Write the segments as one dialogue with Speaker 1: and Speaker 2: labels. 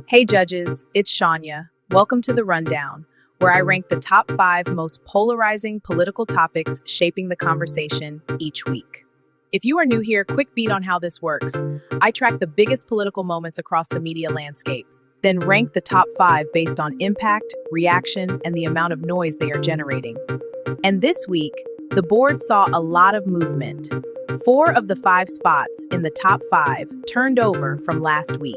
Speaker 1: Hey judges, it's Shania. Welcome to the Rundown, where I rank the top 5 most polarizing political topics shaping the conversation each week. If you are new here, quick beat on how this works. I track the biggest political moments across the media landscape, then rank the top 5 based on impact, reaction, and the amount of noise they are generating. And this week, the board saw a lot of movement. 4 of the 5 spots in the top 5 turned over from last week.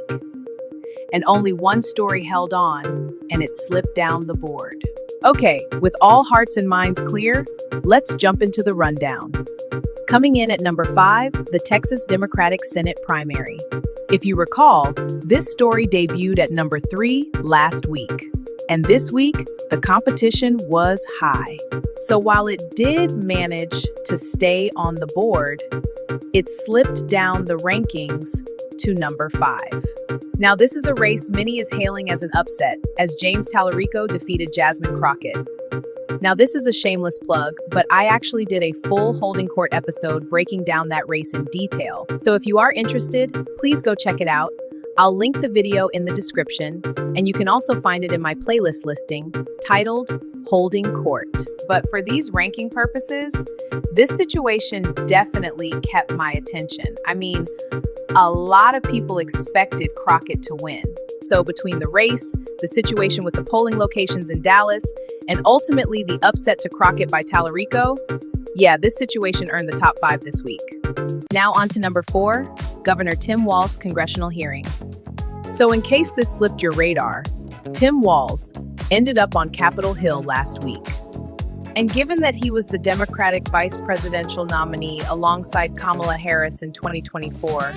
Speaker 1: And only one story held on, and it slipped down the board. Okay, with all hearts and minds clear, let's jump into the rundown. Coming in at number 5, the Texas Democratic Senate primary. If you recall, this story debuted at number 3 last week. And this week, the competition was high. So while it did manage to stay on the board, it slipped down the rankings to number 5. Now, this is a race many is hailing as an upset, as James Talarico defeated Jasmine Crockett. Now, this is a shameless plug, but I actually did a full holding court episode breaking down that race in detail. So if you are interested, please go check it out. I'll link the video in the description, and you can also find it in my playlist listing titled Holding Court. But for these ranking purposes, this situation definitely kept my attention. I mean, a lot of people expected Crockett to win. So between the race, the situation with the polling locations in Dallas, and ultimately the upset to Crockett by Talarico, yeah, this situation earned the top 5 this week. Now on to number 4, Governor Tim Walz congressional hearing. So in case this slipped your radar, Tim Walz ended up on Capitol Hill last week. And given that he was the Democratic vice presidential nominee alongside Kamala Harris in 2024,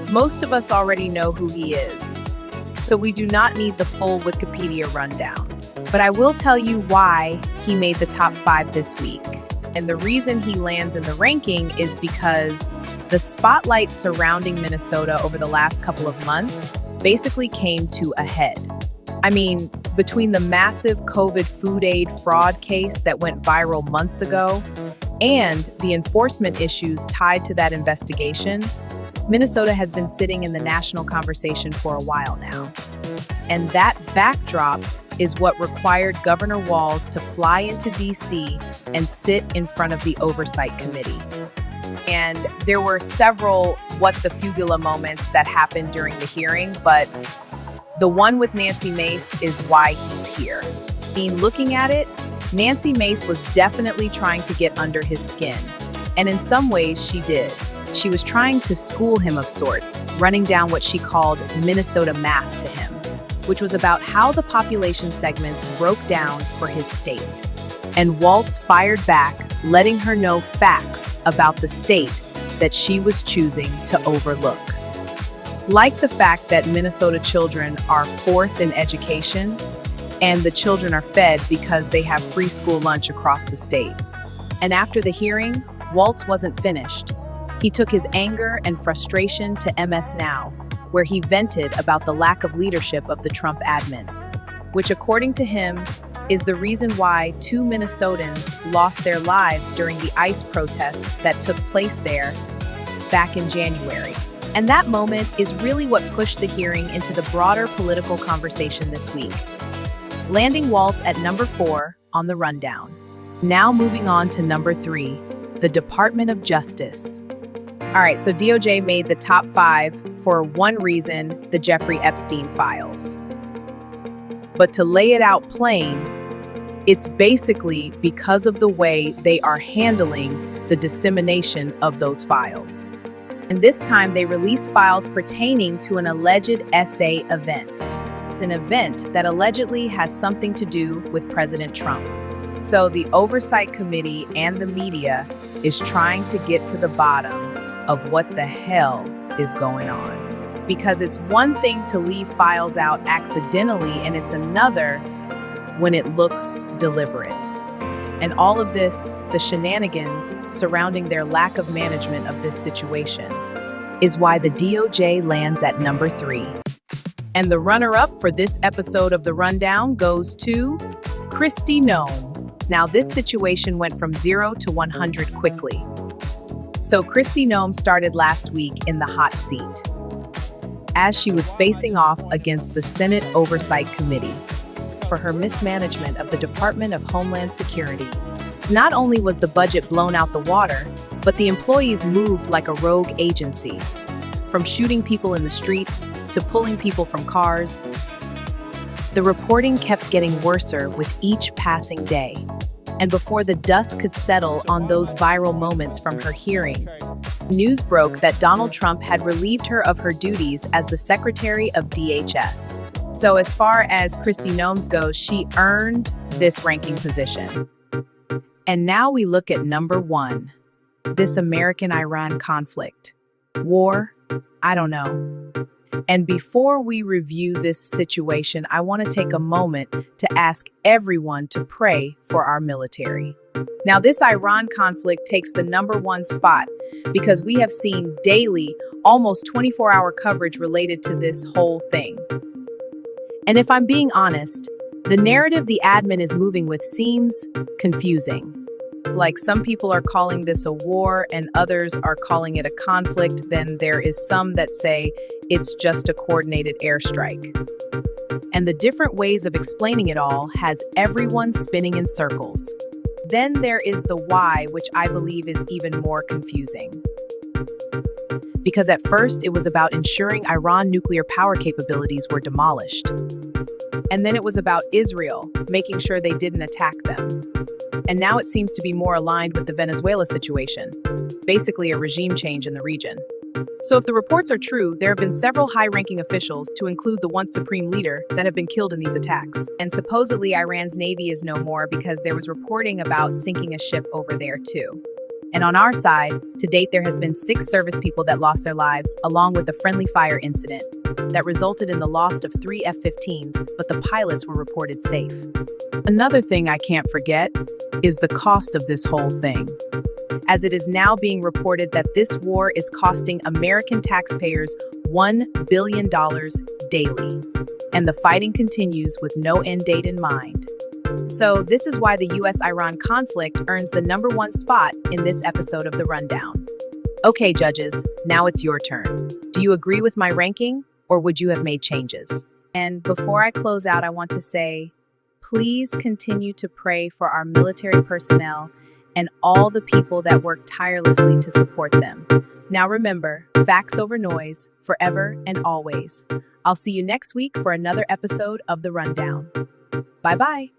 Speaker 1: most of us already know who he is. So we do not need the full Wikipedia rundown. But I will tell you why he made the top 5 this week. And the reason he lands in the ranking is because the spotlight surrounding Minnesota over the last couple of months basically came to a head. I mean, between the massive COVID food aid fraud case that went viral months ago and the enforcement issues tied to that investigation, Minnesota has been sitting in the national conversation for a while now. And that backdrop is what required Governor Walz to fly into D.C. and sit in front of the Oversight Committee. And there were several what the fugula moments that happened during the hearing, but the one with Nancy Mace is why he's here. I mean, looking at it, Nancy Mace was definitely trying to get under his skin. And in some ways, she did. She was trying to school him of sorts, running down what she called Minnesota math to him, which was about how the population segments broke down for his state. And Walz fired back, letting her know facts about the state that she was choosing to overlook. Like the fact that Minnesota children are 4th in education, and the children are fed because they have free school lunch across the state. And after the hearing, Walz wasn't finished. He took his anger and frustration to MS Now, where he vented about the lack of leadership of the Trump admin, which according to him is the reason why 2 Minnesotans lost their lives during the ICE protest that took place there back in January. And that moment is really what pushed the hearing into the broader political conversation this week, landing Walz at number 4 on the rundown. Now moving on to number 3, the Department of Justice. All right, so DOJ made the top 5 for one reason, the Jeffrey Epstein files. But to lay it out plain, it's basically because of the way they are handling the dissemination of those files. And this time they released files pertaining to an alleged SA event, an event that allegedly has something to do with President Trump. So the Oversight Committee and the media is trying to get to the bottom of what the hell is going on. Because it's one thing to leave files out accidentally, and it's another when it looks deliberate. And all of this, the shenanigans surrounding their lack of management of this situation, is why the DOJ lands at number 3. And the runner-up for this episode of The Rundown goes to Kristi Noem. Now, this situation went from 0 to 100 quickly. So Kristi Noem started last week in the hot seat. as she was facing off against the Senate Oversight Committee for her mismanagement of the Department of Homeland Security. Not only was the budget blown out the water, but the employees moved like a rogue agency, from shooting people in the streets to pulling people from cars. The reporting kept getting worser with each passing day. And before the dust could settle on those viral moments from her hearing, news broke that Donald Trump had relieved her of her duties as the Secretary of DHS. So as far as Kristi Noems goes, she earned this ranking position. And now we look at number 1, this American-Iran conflict. War? I don't know. And before we review this situation, I want to take a moment to ask everyone to pray for our military. Now, this Iran conflict takes the number 1 spot because we have seen daily, almost 24-hour coverage related to this whole thing. And if I'm being honest, the narrative the admin is moving with seems confusing. Like some people are calling this a war and others are calling it a conflict, then there is some that say it's just a coordinated airstrike. And the different ways of explaining it all has everyone spinning in circles. Then there is the why, which I believe is even more confusing. Because at first it was about ensuring Iran nuclear power capabilities were demolished. And then it was about Israel, making sure they didn't attack them. And now it seems to be more aligned with the Venezuela situation, basically a regime change in the region. So if the reports are true, there have been several high-ranking officials, to include the once supreme leader, that have been killed in these attacks. And supposedly Iran's navy is no more because there was reporting about sinking a ship over there too. And on our side, to date there has been 6 service people that lost their lives, along with a friendly fire incident that resulted in the loss of 3 F-15s, but the pilots were reported safe. Another thing I can't forget is the cost of this whole thing, as it is now being reported that this war is costing American taxpayers $1 billion daily, and the fighting continues with no end date in mind. So this is why the US-Iran conflict earns the number 1 spot in this episode of The Rundown. Okay, judges, now it's your turn. Do you agree with my ranking, or would you have made changes? And before I close out, I want to say, please continue to pray for our military personnel and all the people that work tirelessly to support them. Now remember, facts over noise, forever and always. I'll see you next week for another episode of The Rundown. Bye-bye.